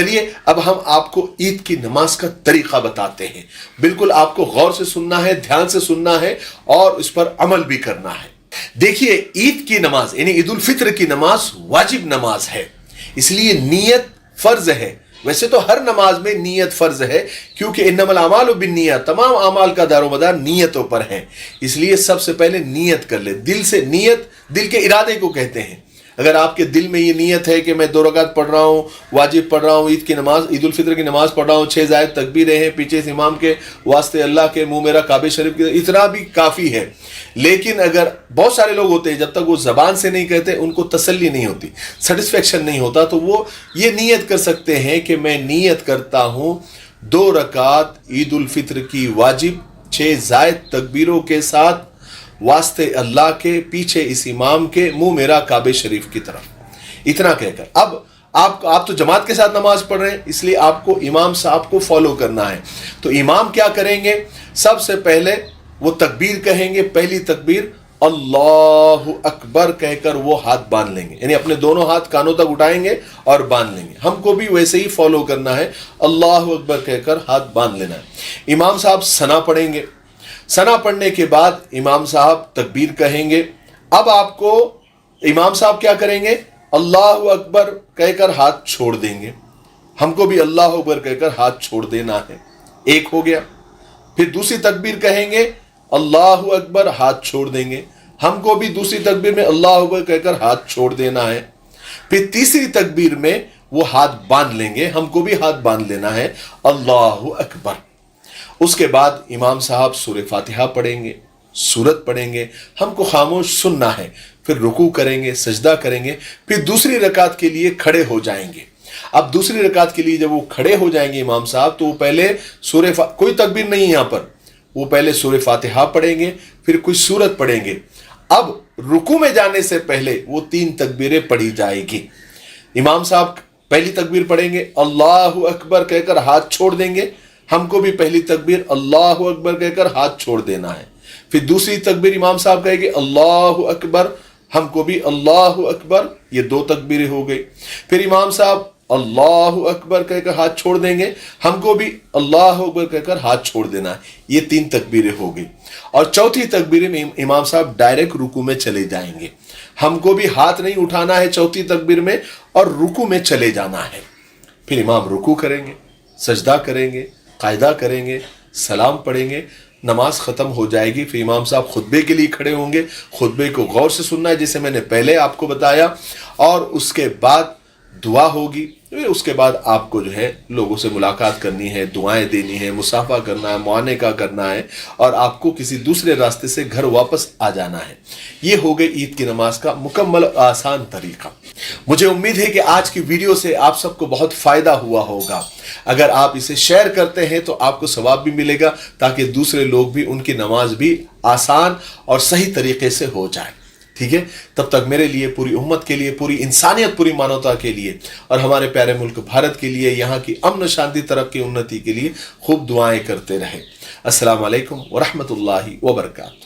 چلیے اب ہم آپ کو عید کی نماز کا طریقہ بتاتے ہیں. بالکل آپ کو غور سے سننا ہے، دھیان سے سننا ہے اور اس پر عمل بھی کرنا ہے. دیکھیے عید کی نماز یعنی عید الفطر کی نماز واجب نماز ہے، اس لیے نیت فرض ہے. ویسے تو ہر نماز میں نیت فرض ہے کیونکہ انما الاعمال بالنیات، تمام اعمال کا دار و مدار نیتوں پر ہے. اس لیے سب سے پہلے نیت کر لے، دل سے. نیت دل کے ارادے کو کہتے ہیں. اگر آپ کے دل میں یہ نیت ہے کہ میں 2 رکعت پڑھ رہا ہوں، واجب پڑھ رہا ہوں، عید کی نماز، عید الفطر کی نماز پڑھ رہا ہوں، 6 زائد تکبیریں ہیں، پیچھے سے امام کے واسطے اللہ کے منہ میرا کعبہ شریف کی، اتنا بھی کافی ہے. لیکن اگر بہت سارے لوگ ہوتے ہیں جب تک وہ زبان سے نہیں کہتے ان کو تسلی نہیں ہوتی، سیٹسفیکشن نہیں ہوتا، تو وہ یہ نیت کر سکتے ہیں کہ میں نیت کرتا ہوں 2 رکعت عید الفطر کی واجب 6 زائد تکبیروں کے ساتھ واسطے اللہ کے، پیچھے اس امام کے، منہ میرا کعبہ شریف کی طرف. اتنا کہہ کر اب آپ تو جماعت کے ساتھ نماز پڑھ رہے ہیں، اس لیے آپ کو امام صاحب کو فالو کرنا ہے. تو امام کیا کریں گے؟ سب سے پہلے وہ تکبیر کہیں گے. پہلی تکبیر اللہ اکبر کہہ کر وہ ہاتھ باندھ لیں گے، یعنی اپنے دونوں ہاتھ کانوں تک اٹھائیں گے اور باندھ لیں گے. ہم کو بھی ویسے ہی فالو کرنا ہے، اللہ اکبر کہہ کر ہاتھ باندھ لینا ہے. امام صاحب ثنا پڑھیں گے. ثنا پڑھنے کے بعد امام صاحب تکبیر کہیں گے. اب آپ کو امام صاحب کیا کریں گے؟ اللہ اکبر کہہ کر ہاتھ چھوڑ دیں گے. ہم کو بھی اللہ اکبر کہہ کر ہاتھ چھوڑ دینا ہے. ایک ہو گیا. پھر دوسری تکبیر کہیں گے اللہ اکبر، ہاتھ چھوڑ دیں گے. ہم کو بھی دوسری تکبیر میں اللہ اکبر کہہ کر ہاتھ چھوڑ دینا ہے. پھر تیسری تکبیر میں وہ ہاتھ باندھ لیں گے. ہم کو بھی ہاتھ باندھ لینا ہے، اللہ اکبر. اس کے بعد امام صاحب سورہ فاتحہ پڑھیں گے، سورت پڑھیں گے. ہم کو خاموش سننا ہے. پھر رکوع کریں گے، سجدہ کریں گے. پھر دوسری رکعت کے لیے کھڑے ہو جائیں گے. اب دوسری رکعت کے لیے جب وہ کھڑے ہو جائیں گے امام صاحب، تو وہ پہلے کوئی تکبیر نہیں ہے یہاں پر، وہ پہلے سورہ فاتحہ پڑھیں گے، پھر کچھ سورت پڑھیں گے. اب رکوع میں جانے سے پہلے وہ 3 تکبیریں پڑھی جائے گی. امام صاحب پہلی تکبیر پڑھیں گے، اللہ اکبر کہہ کر ہاتھ چھوڑ دیں گے. ہم کو بھی پہلی تکبیر اللہ اکبر کہہ کر ہاتھ چھوڑ دینا ہے. پھر دوسری تکبیر امام صاحب کہے گے اللہ اکبر، ہم کو بھی اللہ اکبر. یہ 2 تکبیریں ہو گئی. پھر امام صاحب اللہ اکبر کہہ کر ہاتھ چھوڑ دیں گے. ہم کو بھی اللہ اکبر کہہ کر ہاتھ چھوڑ دینا ہے. یہ 3 تکبیریں ہو گئی. اور چوتھی تکبیر میں امام صاحب ڈائریکٹ رکوع میں چلے جائیں گے. ہم کو بھی ہاتھ نہیں اٹھانا ہے چوتھی تکبیر میں اور رکوع میں چلے جانا ہے. پھر امام رکوع کریں گے، سجدہ کریں گے، قاعدہ کریں گے، سلام پڑھیں گے، نماز ختم ہو جائے گی. پھر امام صاحب خطبے کے لیے کھڑے ہوں گے. خطبے کو غور سے سننا ہے جیسے میں نے پہلے آپ کو بتایا. اور اس کے بعد دعا ہوگی. اس کے بعد آپ کو جو ہے لوگوں سے ملاقات کرنی ہے، دعائیں دینی ہے، مصافحہ کرنا ہے، معانقہ کرنا ہے اور آپ کو کسی دوسرے راستے سے گھر واپس آ جانا ہے. یہ ہو گئی عید کی نماز کا مکمل آسان طریقہ. مجھے امید ہے کہ آج کی ویڈیو سے آپ سب کو بہت فائدہ ہوا ہوگا. اگر آپ اسے شیئر کرتے ہیں تو آپ کو ثواب بھی ملے گا تاکہ دوسرے لوگ بھی ان کی نماز بھی آسان اور صحیح طریقے سے ہو جائے. ٹھیک ہے، تب تک میرے لیے، پوری امت کے لیے، پوری انسانیت، پوری مانوتا کے لیے اور ہمارے پیارے ملک بھارت کے لیے، یہاں کی امن شانتی، ترقی، انتی کے لیے خوب دعائیں کرتے رہے. السلام علیکم ورحمۃ اللہ وبرکاتہ.